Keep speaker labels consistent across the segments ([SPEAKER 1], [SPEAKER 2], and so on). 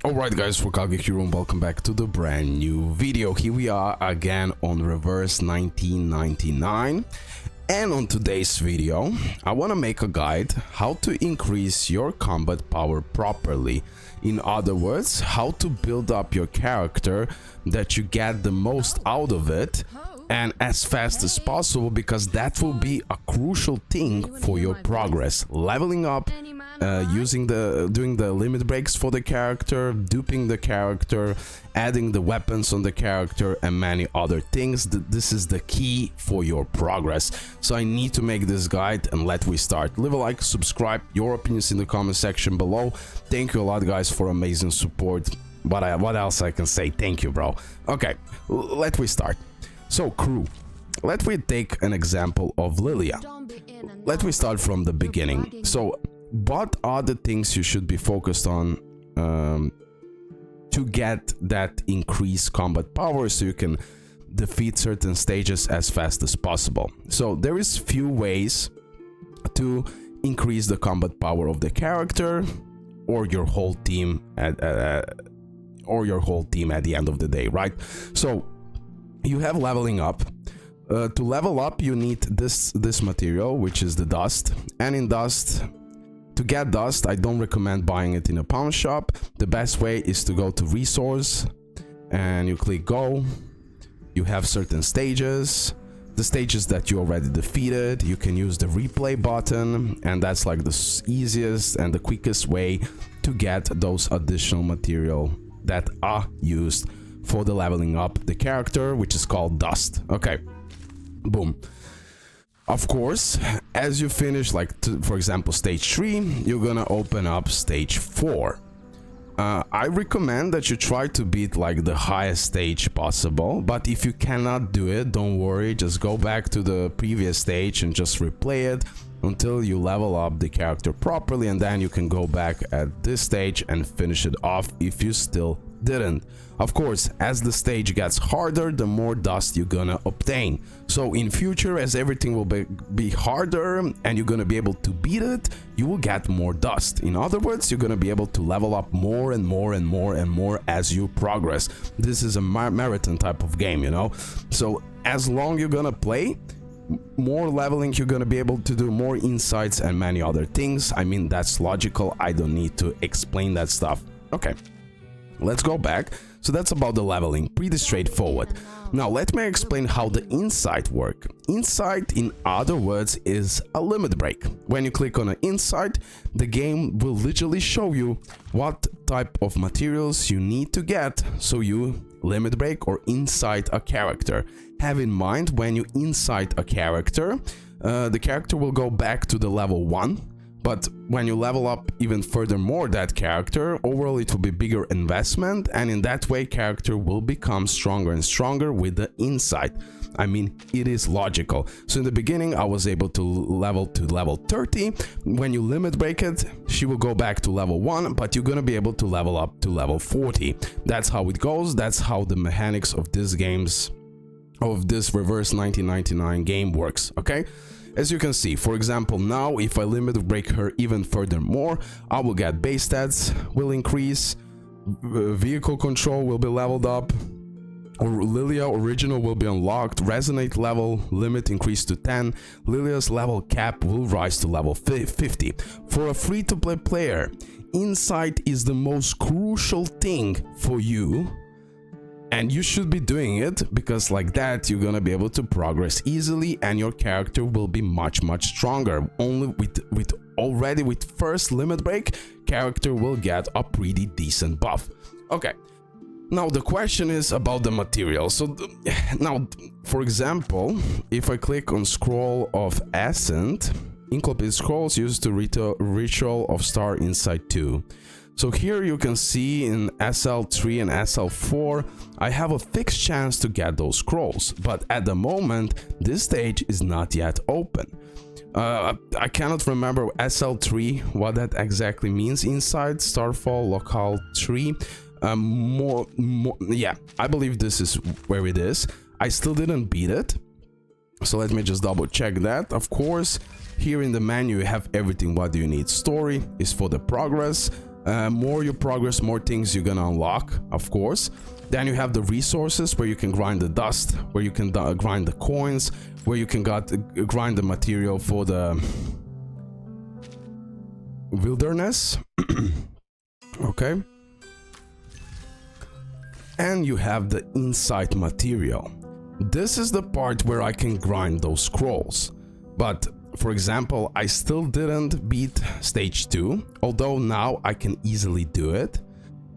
[SPEAKER 1] Alright guys, RoKage here and welcome back to the brand new video. Here we are again on Reverse 1999, and on today's video I want to make a guide how to increase your combat power properly. In other words, how to build up your character that you get the most out of it and as fast as possible, because that will be a crucial thing for your progress. Leveling up, doing the limit breaks for the character, duping the character, adding the weapons on the character, and many other things. This is the key for your progress. So I need to make this guide, and let we start. Leave a like, subscribe, your opinions in the comment section below. Thank you a lot guys for amazing support. What else I can say? Thank you, bro. Okay, let we start. So crew, let me take an example of Lilia. Let me start from the beginning. So what are the things you should be focused on to get that increased combat power so you can defeat certain stages as fast as possible? So there is few ways to increase the combat power of the character or your whole team at the end of the day, right? So you have leveling up. To level up you need this material, which is the dust, and in dust, to get dust, I don't recommend buying it in a pawn shop. The best way is to go to resource and you click go. You have certain stages, the stages that you already defeated. You can use the replay button, and that's like the easiest and the quickest way to get those additional material that are used for the leveling up the character, which is called dust. Okay, boom. Of course, as you finish, like for example stage 3, you're gonna open up stage 4. I recommend that you try to beat like the highest stage possible, but if you cannot do it, don't worry, just go back to the previous stage and just replay it until you level up the character properly, and then you can go back at this stage and finish it off if you still didn't. Of course, as the stage gets harder, the more dust you're gonna obtain. So in future, as everything will be harder and you're gonna be able to beat it, you will get more dust. In other words, you're gonna be able to level up more and more and more and more as you progress. This is a marathon type of game, you know? So as long you're gonna play, more leveling you're gonna be able to do, more insights and many other things. I mean, that's logical. I don't need to explain that stuff. Okay, let's go back. So that's about the leveling, pretty straightforward. Now let me explain how the insight work. Insight, in other words, is a limit break. When you click on an insight, the game will literally show you what type of materials you need to get so you limit break or insight a character. Have in mind, when you insight a character, the character will go back to the level 1. But when you level up even furthermore that character, overall it will be bigger investment, and in that way character will become stronger and stronger with the insight. I mean, it is logical. So in the beginning I was able to level 30. When you limit break it, she will go back to level 1, but you're gonna be able to level up to level 40. That's how it goes. That's how the mechanics of this Reverse 1999 game works, okay? As you can see, for example, now if I limit break her even furthermore, I will get base stats will increase, vehicle control will be leveled up, or Lilia original will be unlocked, resonate level limit increased to 10, Lilia's level cap will rise to level 50. For a free-to-play player, insight is the most crucial thing for you. And you should be doing it, because like that you're gonna be able to progress easily and your character will be much stronger. Only with first limit break, character will get a pretty decent buff. Okay, now the question is about the material. So now, for example, if I click on Scroll of Ascent, incomplete scrolls used to Ritual of Star Insight 2. So here you can see in SL3 and SL4, I have a fixed chance to get those scrolls, but at the moment, this stage is not yet open. I cannot remember SL3, what that exactly means inside Starfall Locale 3. Yeah, I believe this is where it is. I still didn't beat it, so let me just double check that. Of course, here in the menu you have everything what you need. Story is for the progress. More you progress, more things you're gonna unlock, of course. Then you have the resources where you can grind the dust, where you can grind the coins, where you can grind the material for the wilderness. Okay. And you have the insight material. This is the part where I can grind those scrolls. But for example, I still didn't beat stage 2, although now I can easily do it.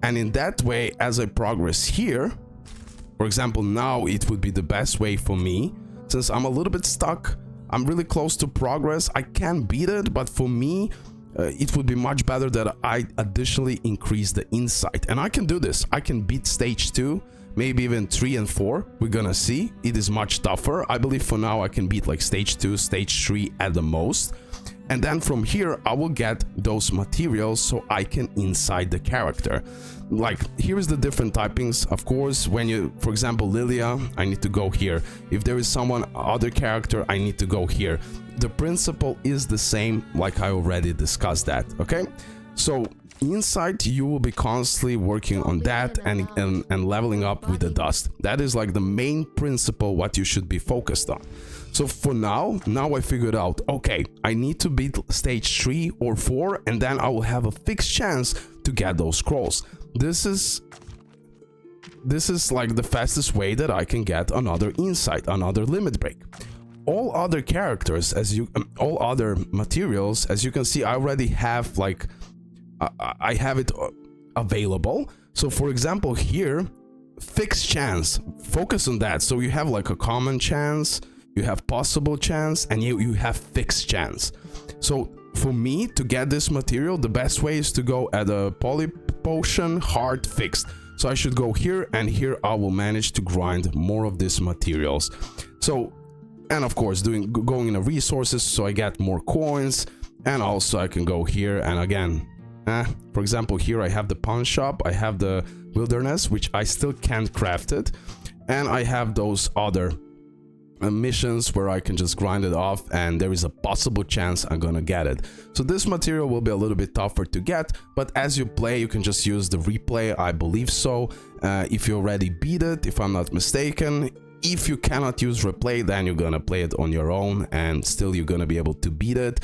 [SPEAKER 1] And in that way, as I progress here, for example, now it would be the best way for me, since I'm a little bit stuck, I'm really close to progress, I can beat it, but for me, it would be much better that I additionally increase the insight. And I can do this. I can beat stage 2, maybe even 3 and 4. We're gonna see. It is much tougher. I believe for now I can beat like stage 2, stage 3 at the most. And then from here, I will get those materials so I can inside the character. Like, here's the different typings. Of course, when you, for example, Lilia, I need to go here. If there is someone, other character, I need to go here. The principle is the same, like I already discussed that, okay? So inside, you will be constantly working on that and leveling up with the dust. That is like the main principle what you should be focused on. So for now I figured out, okay, I need to beat stage 3 or 4 and then I will have a fixed chance to get those scrolls. This is like the fastest way that I can get another insight, another limit break. All other characters, all other materials, as you can see, I already have like, I have it available. So for example, here, fixed chance, focus on that. So you have like a common chance, you have possible chance, and you have fixed chance. So for me to get this material, the best way is to go at a poly potion hard fixed. So I should go here, and here I will manage to grind more of these materials. So, and of course going in the resources, so I get more coins, and also I can go here and again, for example, here I have the pawn shop, I have the wilderness, which I still can't craft it, and I have those other missions where I can just grind it off and there is a possible chance I'm gonna get it. So this material will be a little bit tougher to get, but as you play you can just use the replay, I believe so, if you already beat it, if I'm not mistaken. If you cannot use replay, then you're gonna play it on your own and still you're gonna be able to beat it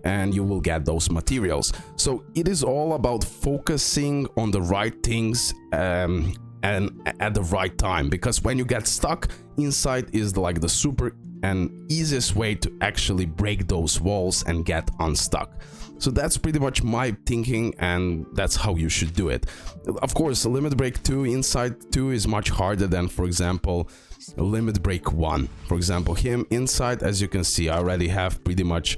[SPEAKER 1] and you will get those materials. So it is all about focusing on the right things and at the right time, because when you get stuck, insight is like the super and easiest way to actually break those walls and get unstuck. So that's pretty much my thinking, and that's how you should do it. Of course, limit break 2, insight 2 is much harder than, for example, limit break 1. For example, him insight, as you can see, I already have pretty much,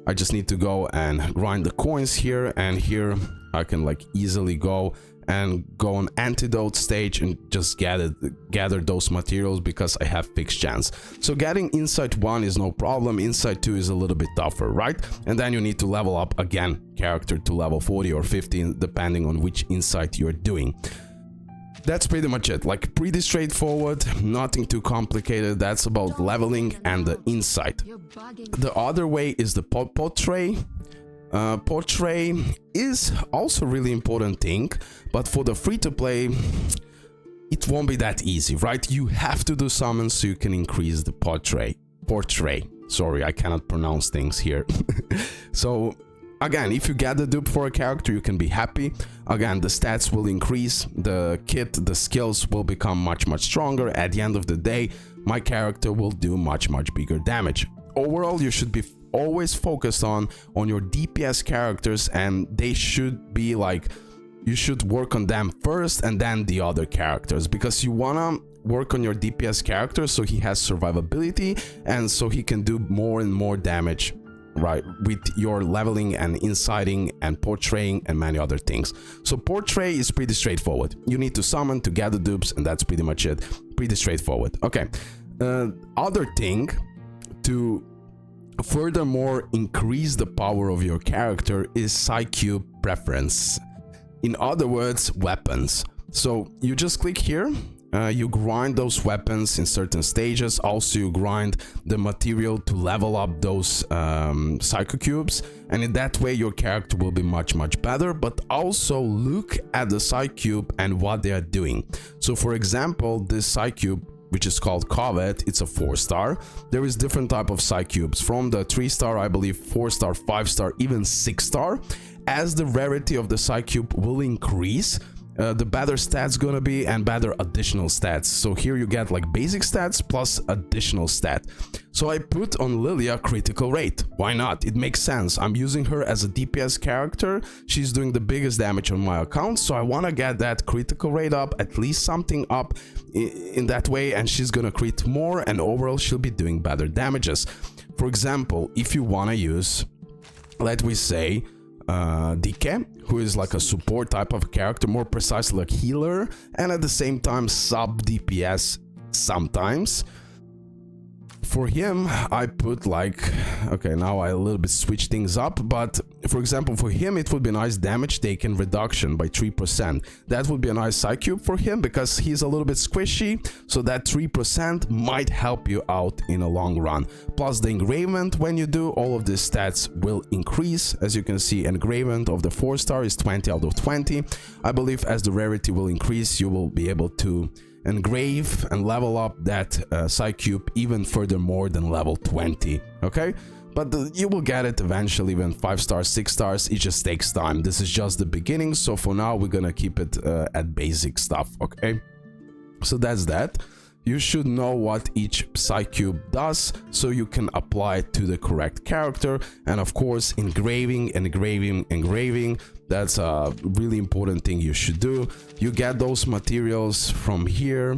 [SPEAKER 1] I just need to go and grind the coins here, and here I can like easily go and go on antidote stage and just gather those materials because I have fixed chance. So getting insight 1 is no problem, insight 2 is a little bit tougher, right? And then you need to level up again character to level 40 or 50 depending on which insight you're doing. That's pretty much it, like pretty straightforward, nothing too complicated. That's about leveling and the insight. The other way is the portray. Portray is also really important thing, but for the free-to-play it won't be that easy, right? You have to do summons so you can increase the portray. Sorry, I cannot pronounce things here. So again, if you get the dupe for a character, you can be happy. Again, the stats will increase, the kit, the skills will become much stronger. At the end of the day, my character will do much bigger damage. Overall, you should be always focused on your DPS characters, and they should be like, you should work on them first and then the other characters, because you wanna work on your DPS character so he has survivability and so he can do more and more damage, right, with your leveling and inciting and portraying and many other things. So portray is pretty straightforward. You need to summon to gather dupes, and that's pretty much it. Pretty straightforward. Okay, other thing to furthermore increase the power of your character is Psychube preference. In other words, weapons. So you just click here you grind those weapons in certain stages. Also, you grind the material to level up those Psychocubes, and in that way your character will be much better. But also look at the Psychube and what they are doing. So for example, this Psychube, which is called Covet, it's a 4-star. There is different type of Psychubes, from the 3-star, I believe, 4-star, 5-star, even 6-star. As the rarity of the Psychube will increase, the better stats gonna be, and better additional stats. So here you get like basic stats plus additional stat. So I put on Lilia critical rate. Why not? It makes sense. I'm using her as a DPS character. She's doing the biggest damage on my account, so I want to get that critical rate up, at least something up in that way, and she's gonna crit more, and overall she'll be doing better damages. For example, if you want to use, let me say, DK, who is like a support type of character, more precisely like healer, and at the same time sub DPS sometimes. For him, I put like, okay, now I a little bit switch things up, but for example, for him, it would be a nice damage taken reduction by 3%. That would be a nice Psychube for him, because he's a little bit squishy, so that 3% might help you out in a long run. Plus the engravement, when you do, all of these stats will increase. As you can see, engravement of the 4-star is 20 out of 20. I believe as the rarity will increase, you will be able to engrave and level up that Psychube even furthermore than level 20, okay? But you will get it eventually, even 5 stars, 6 stars, it just takes time. This is just the beginning, so for now we're gonna keep it at basic stuff, okay? So that's that. You should know what each Psychube does, so you can apply it to the correct character. And of course, engraving, that's a really important thing you should do. You get those materials from here.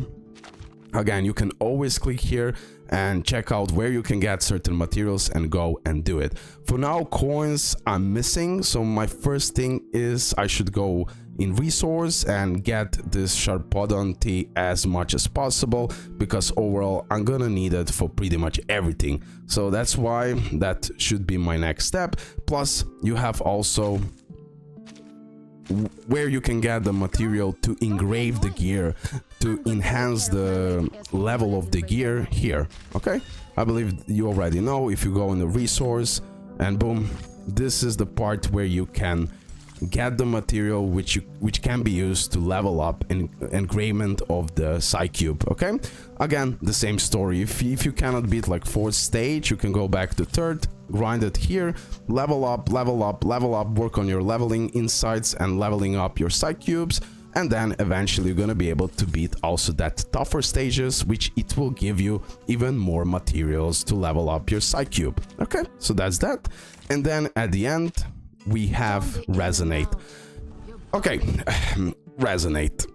[SPEAKER 1] Again, you can always click here and check out where you can get certain materials and go and do it. For now, coins I'm missing, so my first thing is I should go in resource and get this Sharpodonty as much as possible, because overall I'm gonna need it for pretty much everything. So that's why that should be my next step. Plus you have also where you can get the material to engrave the gear, to enhance the level of the gear here, okay? I believe you already know. If you go in the resource and boom, this is the part where you can get the material which can be used to level up an engravement of the Psychube, okay? Again, the same story. If you cannot beat like 4th stage, you can go back to 3rd, grind it here, level up, work on your leveling insights and leveling up your Psychubes, and then eventually you're gonna be able to beat also that tougher stages, which it will give you even more materials to level up your Psychube, okay? So that's that. And then at the end we have Resonate. Okay, Resonate.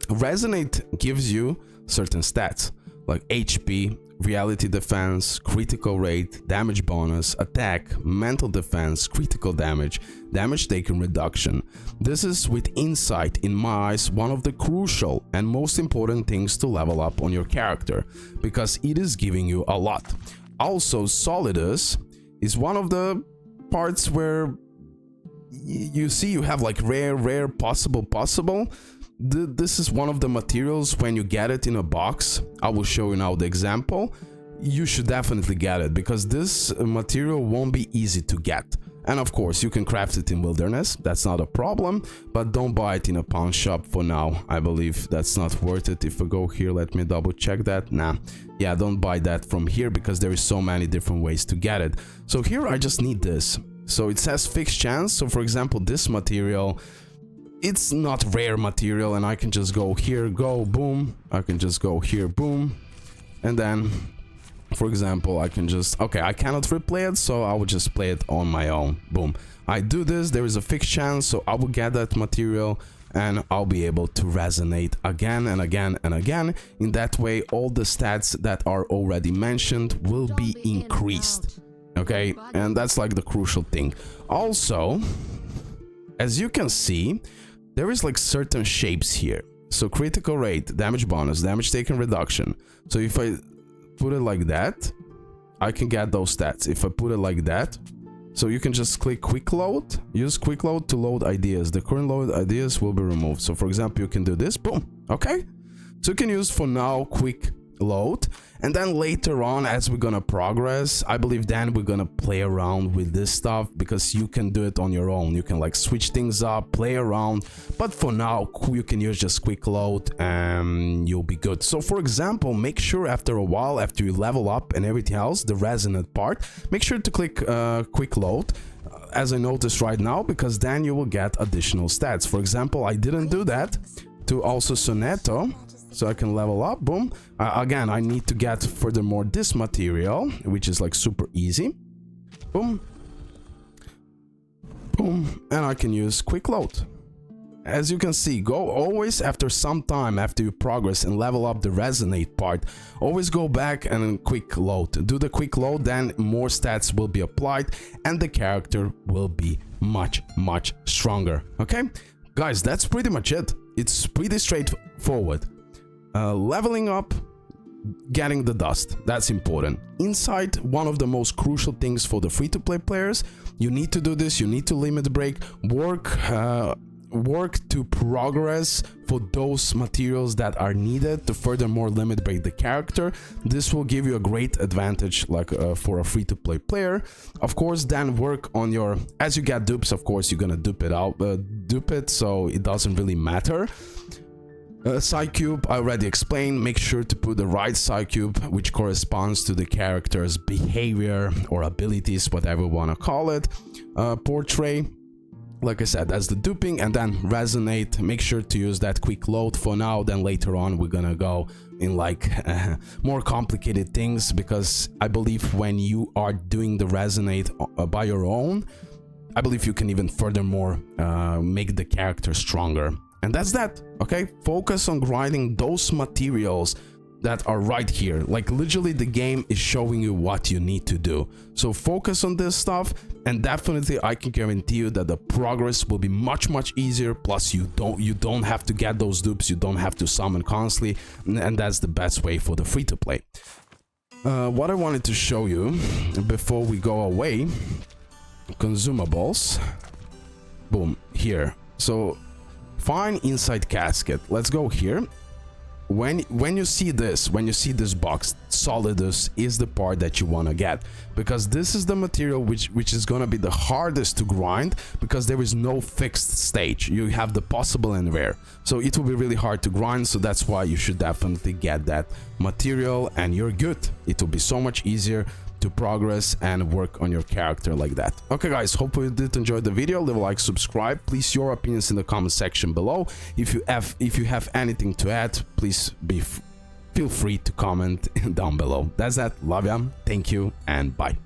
[SPEAKER 1] Resonate gives you certain stats like HP, reality defense, critical rate, damage bonus, attack, mental defense, critical damage, damage taken reduction. This is, with insight, in my eyes, one of the crucial and most important things to level up on your character, because it is giving you a lot. Also, Solidus is one of the parts where you see you have like rare, possible. This is one of the materials. When you get it in a box, I will show you now the example, you should definitely get it, because this material won't be easy to get. And of course you can craft it in wilderness, that's not a problem, but don't buy it in a pawn shop for now. I believe that's not worth it. If I go here, let me double check that. Nah, yeah, don't buy that from here, because there is so many different ways to get it. So here I just need this. So it says fixed chance. So for example, this material, it's not rare material, and I can just go here, go boom, I can just go here, boom, and then for example I can just, okay, I cannot replay it, so I will just play it on my own. Boom, I do this, there is a fixed chance, so I will get that material and I'll be able to resonate again and again and again. In that way all the stats that are already mentioned will be increased, okay? And that's like the crucial thing. Also, as you can see, there is like certain shapes here. So critical rate, damage bonus, damage taken reduction. So if I put it like that, I can get those stats. If I put it like that, So you can just click quick load, use quick load to load ideas. The current load ideas will be removed. So for example, you can do this, boom, okay? So you can use for now quick load, and then later on, as we're gonna progress, I believe then we're gonna play around with this stuff, because you can do it on your own. You can like switch things up, play around, but for now you can use just quick load and you'll be good. So for example, make sure after a while, after you level up and everything else, the resonant part, make sure to click quick load, as I noticed right now, because then you will get additional stats. For example, I didn't do that to also Soneto, so I can level up, boom. Again, I need to get furthermore this material, which is like super easy, boom, boom, and I can use quick load. As you can see, go always after some time, after you progress and level up the resonate part, always go back and quick load. Do the quick load, then more stats will be applied and the character will be much stronger. Okay, guys, that's pretty much it. It's pretty straightforward. Leveling up, getting the dust, that's important. Inside, one of the most crucial things for the free-to-play players, you need to do this, you need to limit break, work to progress for those materials that are needed to furthermore limit break the character. This will give you a great advantage, like for a free-to-play player. Of course, then work on your, as you get dupes, of course you're gonna dupe it, so it doesn't really matter. Psychube, I already explained. Make sure to put the right Psychube, which corresponds to the character's behavior or abilities, whatever you want to call it. Portray, like I said, that's the duping, and then resonate. Make sure to use that quick load for now, then later on we're gonna go in like more complicated things, because I believe when you are doing the resonate by your own, I believe you can even furthermore make the character stronger. And that's that, okay? Focus on grinding those materials that are right here. Like literally the game is showing you what you need to do. So focus on this stuff, and definitely I can guarantee you that the progress will be much easier. Plus you don't have to get those dupes, you don't have to summon constantly, and that's the best way for the free to play. What I wanted to show you before we go away, consumables, boom, here. So find inside casket. Let's go here. When you see this box, Solidus is the part that you want to get, because this is the material which is gonna be the hardest to grind, because there is no fixed stage. You have the possible and rare, so it will be really hard to grind. So that's why you should definitely get that material, and you're good. It will be so much easier to progress and work on your character like that. Okay guys, hopefully you did enjoy the video. Leave a like, subscribe, please your opinions in the comment section below. If you have anything to add, please feel free to comment down below. That's that. Love ya, thank you, and bye.